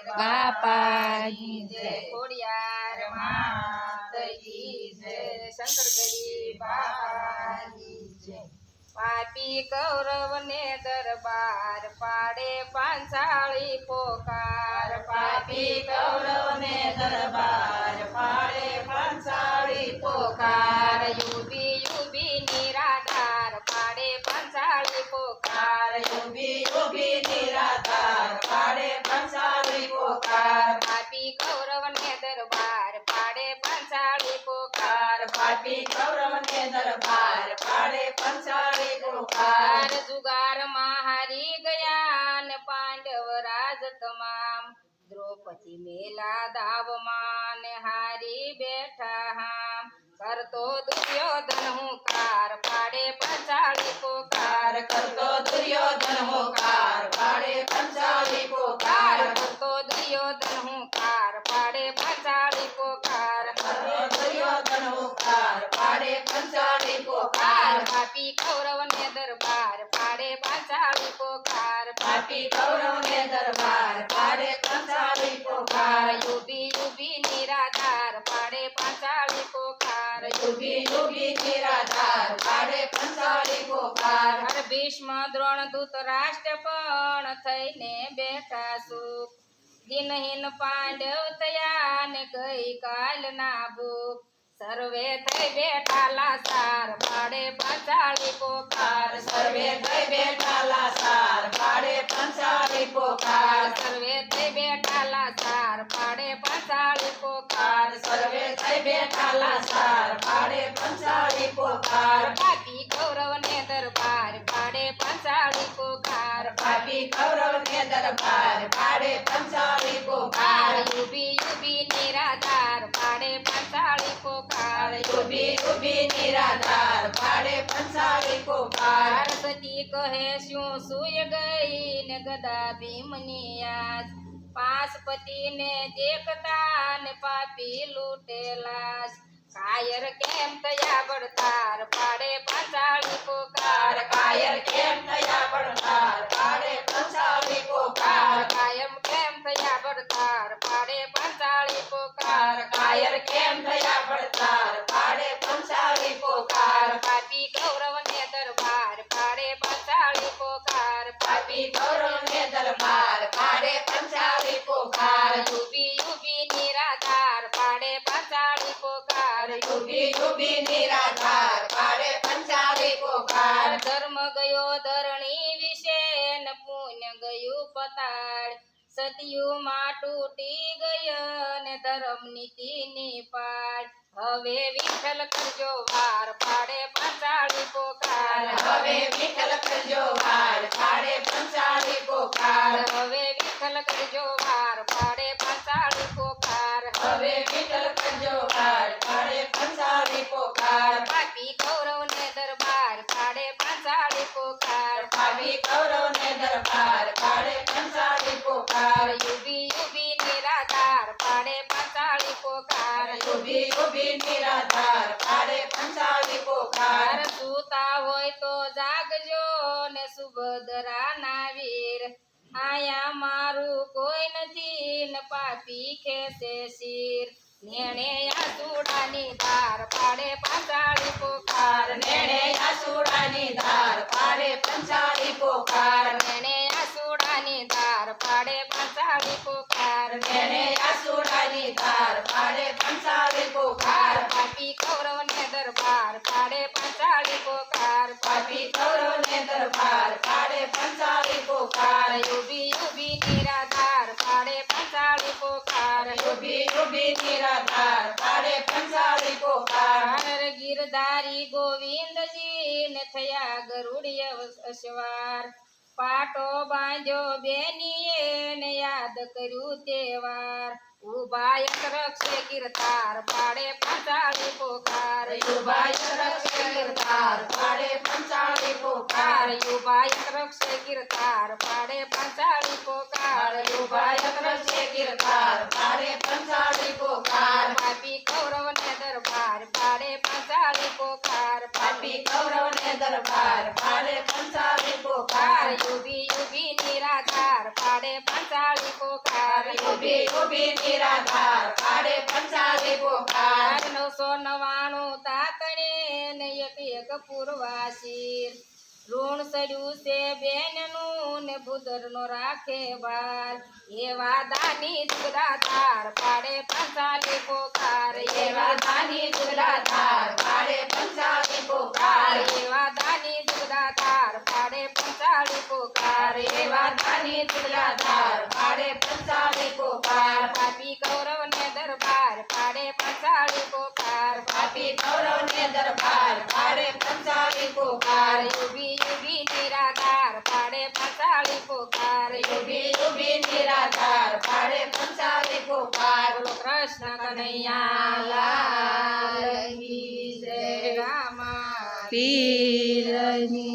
બાપાની જય ખોડિયાર માત કી જય શંકર બાપાની જય પાપી કૌરવને દરબાર પાડે પાંચાળી પોકાર પાપી કૌરવને દરબાર પાડે પાંચાળી પોકાર યુબી યુબી નિરાધાર પાડે પાંચાળી પોકાર યુબી યુબી નિરાધાર પાડે પાંચાળી પોકાર પાપી કૌરવને દરબાર પાડે પાંચાળી પોકાર પાપી કૌરવને દરબાર પાડે પાંચાળી પોકાર જુગારમાં હારી ગયા ને પાંડવ રાજ તમામ દ્રૌપદી મેલા દાવમાં ને હારી બેઠા હામ કરતો દુર્યોધન હુંકાર પાડે પાંચાળી પોકાર કરતો દુર્યોધન હોકાર પાડે પાંચાળી પોકાર કરતો દુર્યોધન હુંકાર પાડે પાંચાળી પોકાર કરતો દુર્યોધન હોકાર પાડે પાંચાળી પોકાર પાપી કૌરવને દરબાર પાડે પાંચાળી પોકાર પાપી કૌરવને દરબાર પાડે પાંચાળી પોકાર યુબી યુબી નિરાધાર પાડે પાંચાળી પોકાર યુગી યુગી નિરાધાર પાડે પાંચાળી પોકાર ભીષ્મ દ્રોણ ધૃતરાષ્ટ્ર પણ થઈને બેઠા સુખ દિનહીન પાંડવ તયા ને ગઈ કાલના ભૂખ સર્વે થઈ બેઠા લાસાર પાડે પાંચાળી પોકાર સર્વે થઈ બેઠા લાસાર પાડે પાંચાળી પોકાર સર્વે થઈ બેઠા લાસાર પાડે પાંચાળી પોકાર સર્વે થઈ બેઠા લાસાર પાડે પાંચાળી પોકાર પાપી કૌરવને દરબાર પાડે પાંચાળી પોકાર પાપી કૌરવને દરબાર પાડે પાંચાળી પોકાર યુબી યુબી નિરાધાર પાડે પાંચાળી પોકાર યુબી યુબી નિરાધાર પાડે પાંચાળી પોકાર સતી કહે શું સુય ગઈ ને ગદા ભીમની યાદ પાંચ પતિને દેખતા ને પાપી લૂટેલા કાયર કેમ તયા બળતાર પાડે પાંચાળી પોકાર કાયર કેમ થયા પડતાર પાડે પાંચાળી પોકાર કાયમ કેમ તયા બળતાર પાડે પાંચાળી પોકાર કાયર કેમ થયા પડતાર પાડે પાંચાળી પોકાર પાપી કૌરવને દરબાર પાડે પાંચાળી પોકાર પાપી કૌરવને દરબાર પાડે પાંચાળી પોકાર યુબી યુબી નિરાધાર પાડે પાંચાળી પોકાર યુબી યુબી નિરાધાર પાડે પાંચાળી પોકાર ધર્મ ગયો ધરણી વિશે ને પુણ્ય ગયું પતાળ સતયુમાં તૂટી ગયો ને ધર્મ નીતિની પાળ હવે વિઠ્ઠલ કરજો વાર પાડે પાંચાળી પોકાર હવે વિઠ્ઠલ કરજો વાર પાડે પાંચાળી પોકાર હવે વિઠ્ઠલ કરજો વાર પાડે પાંચાળી પોકાર હવે વિઠ્ઠલ કરજો વાર પાડે પાંચાળી પોકાર પાપી કૌરવને દરબાર પાડે પાંચાળી પોકાર પાપી કૌરવને દરબાર પાડે પાંચાળી પોકાર યુબી યુબી નિરાધાર પાડે પાંચાળી પોકાર યુબી યુબી નિરાધાર પાડે પાંચાળી પોકાર સૂતા હોય તો જાગજો ને સુભદ્રા ના વીર આયા મારું કોઈ નથી ને પાપી ખેસે શીર નેણે આસુડાની ધાર પાડે પાંચાળી પોકાર નેણે આસુડાની ધાર પાડે પાંચાળી પોકાર નેણે આસુડાની ધાર પાડે પાંચાળી પોકાર નેણે આસુડાની ધાર પાડે પાંચાળી પોકાર પાપી કૌરવને દરબાર પાડે પાંચાળી પોકાર પાપી કૌરવને દરબાર પાડે પાંચાળી પોકાર યુબી યુબી નિરાધાર પાડે પાંચાળી પોકાર યુબી યુબી નિરાધાર પાડે પાંચાળી પોકાર ગિરધારી ગોવિંદજી ને થયા ગરુડિય અસવાર પાટો બાંધ્યો બેનીએ ને યાદ કર્યું તહેવાર ઉભા રક્ષે કીર્તાર પાડે પાંચાળી પોકાર યુબાય રક્ષે કીર્તાર પાડે પાંચાળી પોકાર ઉભા રક્ષે કીર્તાર પાડે પાંચાળી પોકાર યુબાય રક્ષે કીર્તાર પાડે પાંચાળી પોકાર પાપી કૌરવને દરબાર પાડે પાંચાળી પોકાર પાપી કૌરવને દરબાર પાડે પાંચાળી પોકાર યુબી યુબી નિરાધાર પાડે પાંચાળી પોકાર ઊભી ઊભી નિરાધાર પાડે પંચાળી પોકાર 999 તાતણે ને એક પૂર્વાશીર ઋણ સડ્યું છે બેનનું ને ભૂદરનો રાખે બાર એવા દાની જુગદાધાર પાડે પંચાળી પોકાર એવા દાની જુગદાધાર પાડે પંચાળી પોકાર એવા દાની જુગદાધાર પાડે પંચાળી પોકાર એવા દાની જુગદાધાર પાડે પંચાળી પોકાર પાપી કૌરવ ને દરબાર પાડે પંચાળી પોકાર પાપી કૌરવ ને દરબાર પાડે પંચાળી પોકાર યુગી યુગી નિરાધાર પાડે પંચાળી પોકાર ઊભી ઊભી નિરાધાર પાડે પંચાળી પોકાર બોલો કૃષ્ણ કનૈયા લાલ કી જય રામા પીરની